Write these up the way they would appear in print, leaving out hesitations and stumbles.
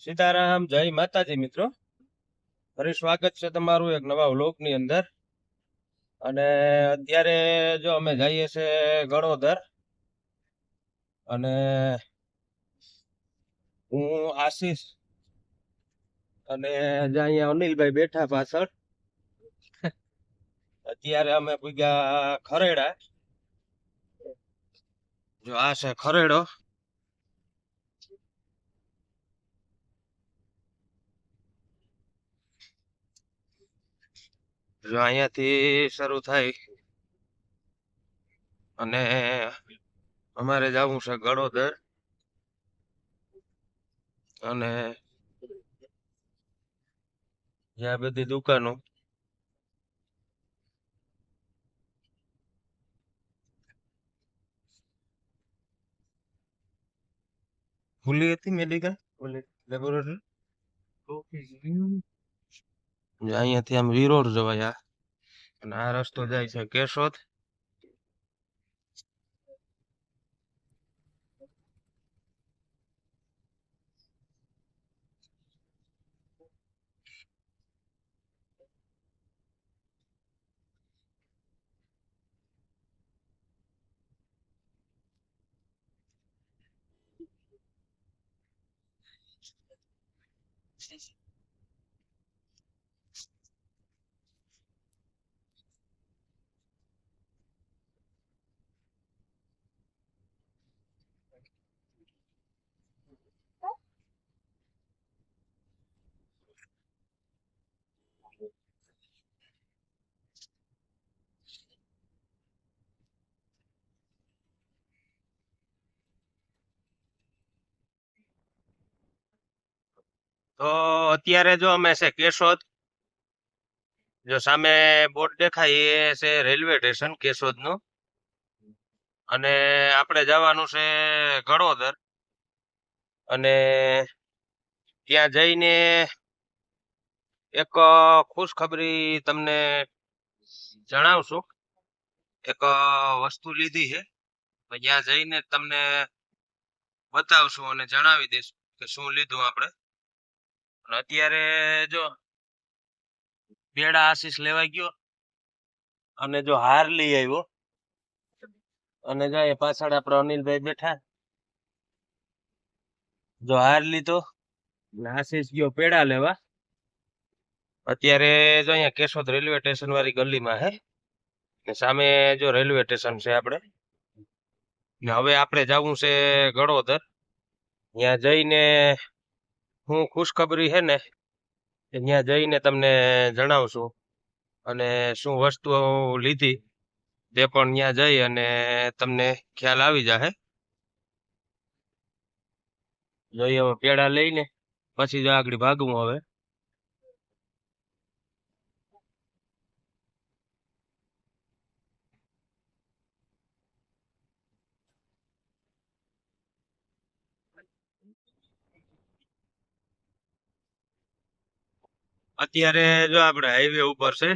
સીતારામ, જય માતાજી મિત્રો. ફરી સ્વાગત છે તમારું એક નવા વ્લોગની અંદર. અને અત્યારે જો અમે જઈએ છે ગળોદર. અને હું આશીષ અને જ્યાં અહીંયા અનિલભાઈ બેઠા પાછળ. અત્યારે અમે પૂગ્યા ખરેડા. જો આ છે ખરેડો. જો અહીંયાથી શરૂ થાય અને અમારે જવું છે ગળોદર. અને જ્યાં બધી દુકાનો ખુલ્લી હતી, મેડિકલ લેબોરેટરી. અહીંયાથી આમ વિરોડ જવાય અને આ રસ્તો જાય છે કેશોદ. તો અત્યારે જો અમે છે કેશોદ. જો સામે બોર્ડ દેખાય એ છે રેલવે સ્ટેશન કેશોદ નું. અને આપણે જવાનું છે ગળોદર. અને ત્યાં જઈને એક ખુશખબરી તમને જણાવશું. એક વસ્તુ લીધી છે, ત્યાં જઈને તમને બતાવશું અને જણાવી દઈશું કે શું લીધું આપણે. અત્યારે જો પેડા આશીષ લેવા ગયો અને જો હાર લઈ આવ્યો. અને જાય પાછળ આપડે અનિલભાઈ બેઠા. જો હાર લીધો આશીષ ગયો પેડા લેવા. અત્યારે જો અહીંયા કેશોદ રેલવે સ્ટેશન વાળી ગલીમાં હે ને સામે જો રેલવે સ્ટેશન છે આપણે. ને હવે આપણે જવું છે ગળોદર. ત્યાં જઈને હું ખુશખબરી છે ને ત્યાં જઈને તમને જણાવશું અને શું વસ્તુ લીધી તે પણ ત્યાં જઈ અને તમને ખ્યાલ આવી જશે. જોઈએ હવે પેડા લઈને પછી જો આગળ ભાગવું હવે. અત્યારે જો આપણે હાઈવે ઉપર છે,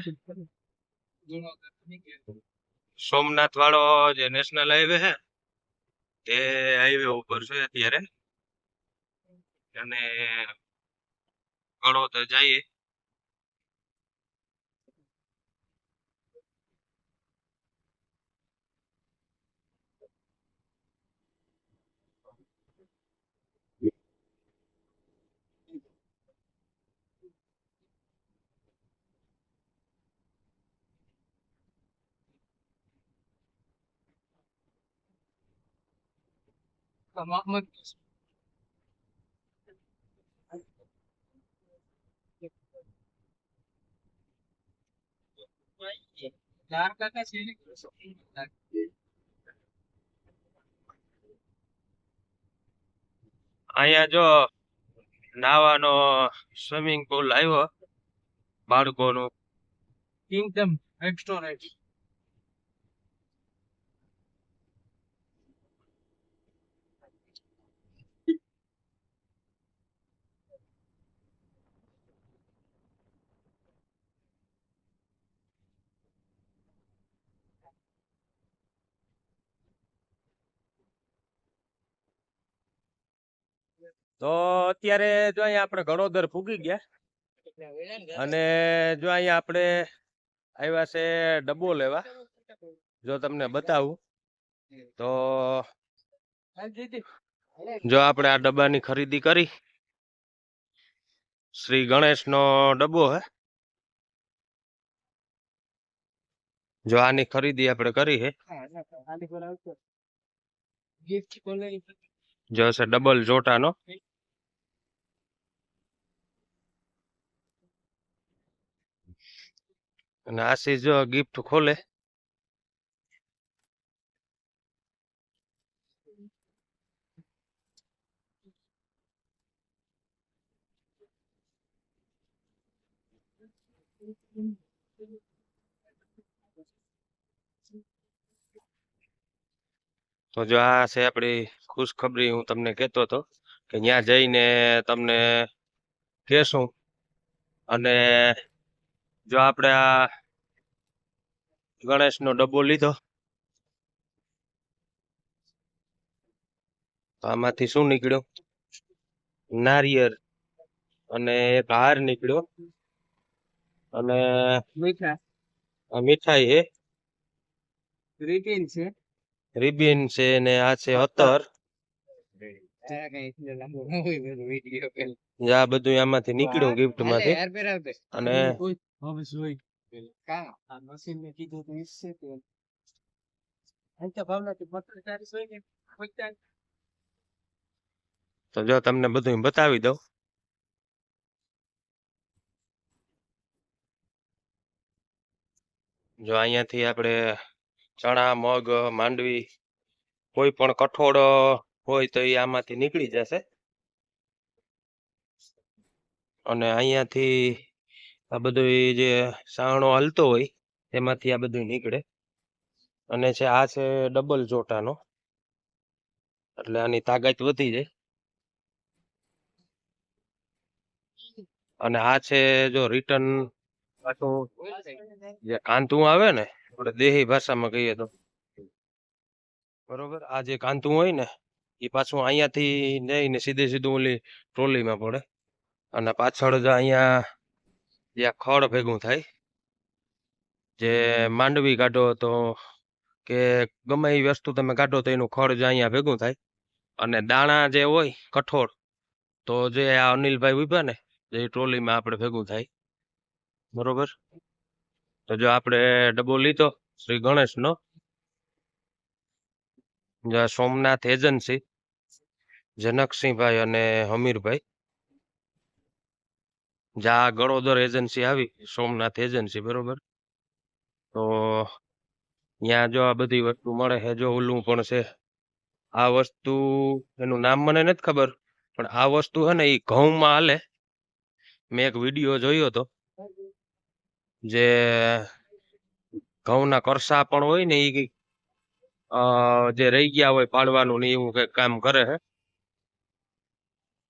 સોમનાથ વાળો જે નેશનલ હાઈવે છે તે હાઈવે ઉપર છે અત્યારે. અને ગળોદર જઈએ. અહીંયા જો નાવાનો સ્વિમિંગ પુલ આવ્યો બાળકોનું. Kingdom restaurant. તો અત્યારે જો અહીંયા આપણે ગણોદર પૂગી ગયા અને જો અહીંયા આપણે આવ્યા છે ડબ્બો લેવા. જો તમને બતાવું તો જો આપણે આ ડબ્બાની ખરીદી કરી. શ્રી ગણેશનો ડબ્બો હે. જો આની ખરીદી આપણે કરી હે. જો છે ડબલ જોટાનો. અને આશીષ જો ગિફ્ટ ખોલે. તો જો આ છે આપણી ખુશખબરી. હું તમને કહેતો હતો કે ત્યાં જઈને તમને કહેશું. અને જો આપણે આ ગણેશનો ડબ્બો લીધો તો આમાંથી શું નીકળ્યું? નારિયેળ અને એક હાર નીકળ્યો અને આ મીઠાઈ હે, રિબિન છે ને આ છે અત્તર. આ બધું આમાંથી નીકળ્યું ગિફ્ટ માંથી. અને તો જો તમને બધું બતાવી દઉં. જો અહીંયાથી આપણે ચણા, મગ, માંડવી, કોઈ પણ કઠોળ હોય તો એ આમાંથી નીકળી જશે. અને અહીંયાથી આ બધું જે સાવણો હલતો હોય એમાંથી આ બધું નીકળે. અને છે આ છે ડબલ જોટાનો, એટલે આની તાકાત વધી જાય. અને આ છે જો રિટર્ન પાછું જે કાંતું આવે ને, આપણે દેહી ભાષામાં કહીએ તો બરોબર, આ જે કાંતું હોય ને એ પાછું અહીંયાથી જઈને સીધે સીધું ઓલી ટ્રોલીમાં પડે. અને પાછળ જ અહીંયા જે ખડ ભેગું થાય, જે માંડવી કાઢો તો કે ગમે એ વસ્તુ તમે કાઢો તો એનું ખડ જ અહીંયા ભેગું થાય. અને દાણા જે હોય કઠોળ તો જે આ અનિલભાઈ ઉભા ને જે ટ્રોલીમાં આપણે ભેગું થાય. બરોબર. તો જો આપણે ડબ્બો લીધો શ્રી ગણેશનો. સોમનાથ એજન્સી, જનકસિંહભાઈ અને હમીરભાઈ. જ્યાં ગણોદર એજન્સી આવી, સોમનાથ એજન્સી. બરોબર. તો ત્યાં જો આ બધી વસ્તુ મળે છે. જો ઓલું પણ છે આ વસ્તુ, એનું નામ મને નથી ખબર, પણ આ વસ્તુ છે ને એ ઘઉંમાં હાલે. મેં એક વિડીયો જોયો હતો, જે ઘઉંના કરસા પણ હોય ને એ જે રહી ગયા હોય પાડવાનું ને એવું કઈક કામ કરે છે.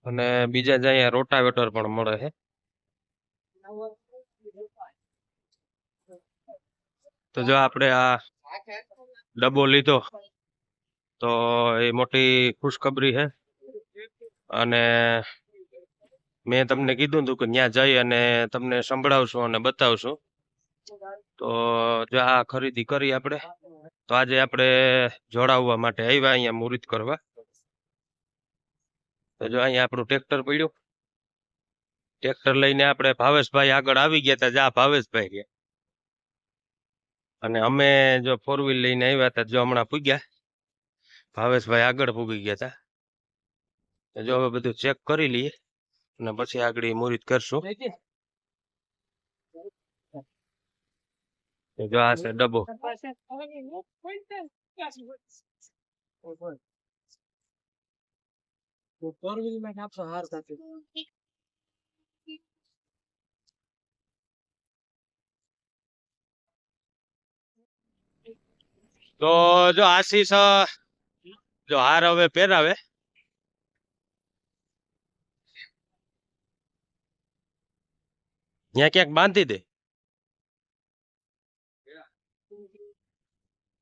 અને બીજા જ અહીંયા રોટાવેટર પણ મળે છે. તો જો આપણે આ ડબ્બો લીધો તો એ મોટી ખુશખબરી છે. અને મેં તમને કીધું હતું કે ત્યાં જઈ અને તમને સંભળાવશું અને બતાવશું. તો જો આ ખરીદી કરી આપણે, તો આજે આપણે જોડાવવા માટે આવ્યા અહીંયા મુહૂર્ત કરવા. તો જો અહીંયા આપણું ટ્રેક્ટર પડ્યું. ટ્રેક્ટર લઈને આપણે ભાવેશભાઈ આગળ આવી ગયા હતા. જા ભાવેશભાઈ ગયા. અને અમે જો 4 વ્હીલ લઈને આવ્યા હતા. જો હમણાં પૂગ્યા, ભાવેશભાઈ આગળ પૂગી ગયા હતા. જો હવે બધું ચેક કરી લઈએ અને પછી આગળ મુહૂર્ત કરશું. જો આ છે ડબ્બો. તો જો આશીષ જો હાર હવે પહેરાવે. ત્યાં ક્યાંક બાંધી દે.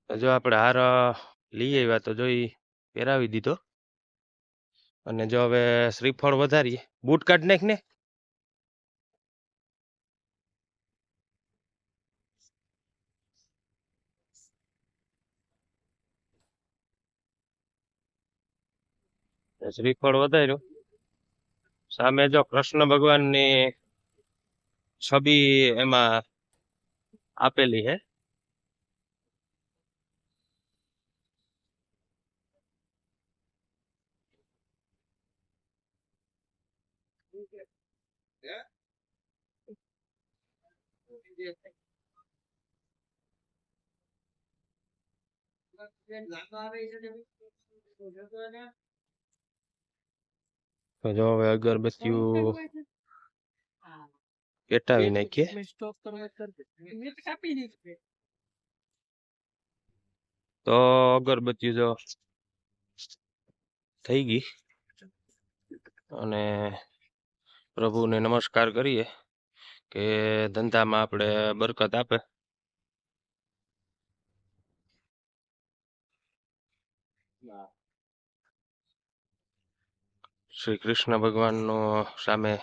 જો આપણે હાર લઈ આવ્યા તો જો પહેરાવી દીધો. અને જો હવે શ્રીફળ વધારીએ. બૂટ કાઢ નાખ ને. શ્રીફળ વધાર્યો. સામે જો કૃષ્ણ ભગવાનની છબી એમાં આપેલી હે. તો જો હવે અગરબત્તીઓ પેટાવી નાખીએ. તો અગરબત્તી જો થઈ ગઈ અને પ્રભુને નમસ્કાર કરીએ કે ધંધામાં આપણે બરકત આપે. શ્રી કૃષ્ણ ભગવાનનો સામે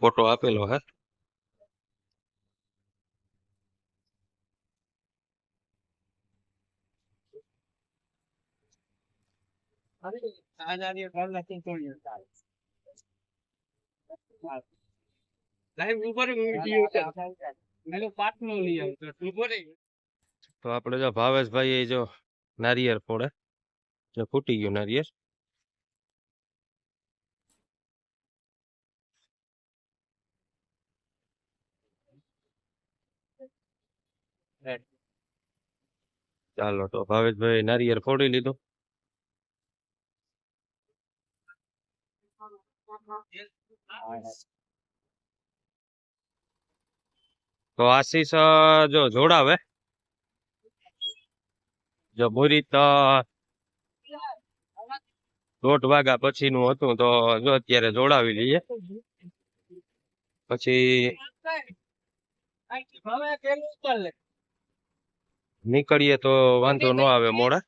ફોટો આપેલો હે. તો આપણે જો ભાવેશભાઈ જો નારિયેળ ફોડે, જો ફૂટી ગયું નારિયેળ. ચાલો તો ભાવેશભાઈ નારિયેળ ફોડી લીધું. તો આશીષ જો જોડાવે, જો મુહૂર્ત 1:30 વાગ્યા પછી નું હતું તો જો અત્યારે જોડાવી લઈએ. પછી નીકળીએ તો વાંધો ન આવે મોડા.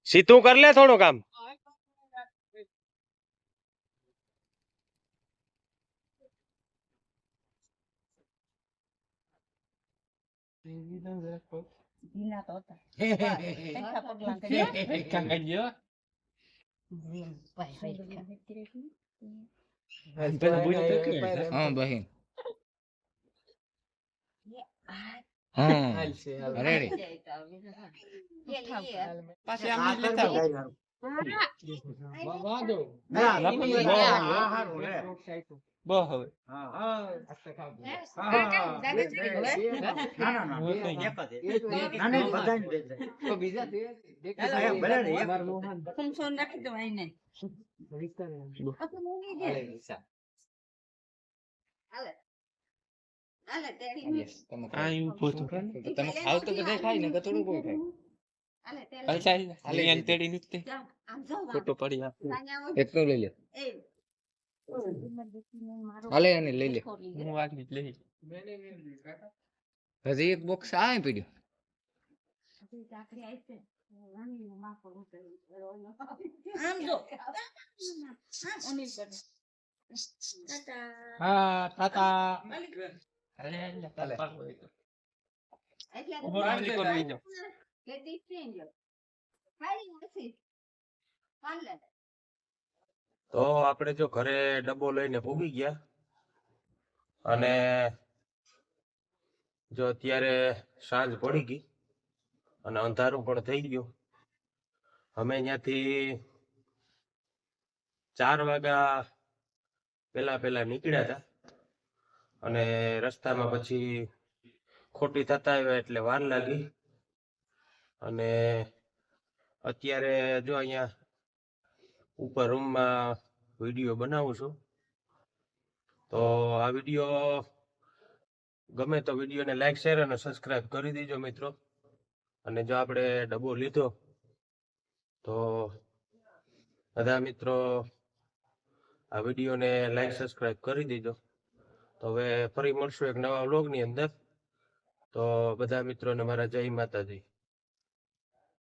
સીધું કર લે થોડું કામ. તમે ખાવ તો બધા ખાય ને થોડું કોઈ ખાય. ફોટો પડી એક તો લઈ લે. હાલે અને લઈ લે. હજી એક બોક્સ આ પડ્યું. હા તાતા તો આપણે જો ઘરે ડબ્બો લઈને ભૂગી ગયા અને જો અત્યારે સાંજ પડી ગઈ અને અંધારું પણ થઈ ગયું અમે અહીંયાથી 4 વાગ્યા પહેલા નીકળ્યા હતા અને રસ્તામાં પછી ખોટી થતા આવ્યા એટલે વાર લાગી. અને અત્યારે જો અહીંયા ઉપર રૂમમાં વિડીયો બનાવું છું. તો આ વિડીયો ગમે તો વિડીયોને લાઈક શેર અને સબસ્ક્રાઇબ કરી દેજો મિત્રો. અને જો આપણે ડબ્બો લીધો તો બધા મિત્રો આ વિડીયોને લાઈક સબસ્ક્રાઇબ કરી દેજો. તો હવે ફરી મળશું એક નવા વ્લોગની અંદર. તો બધા મિત્રોને મારા જય માતાજી.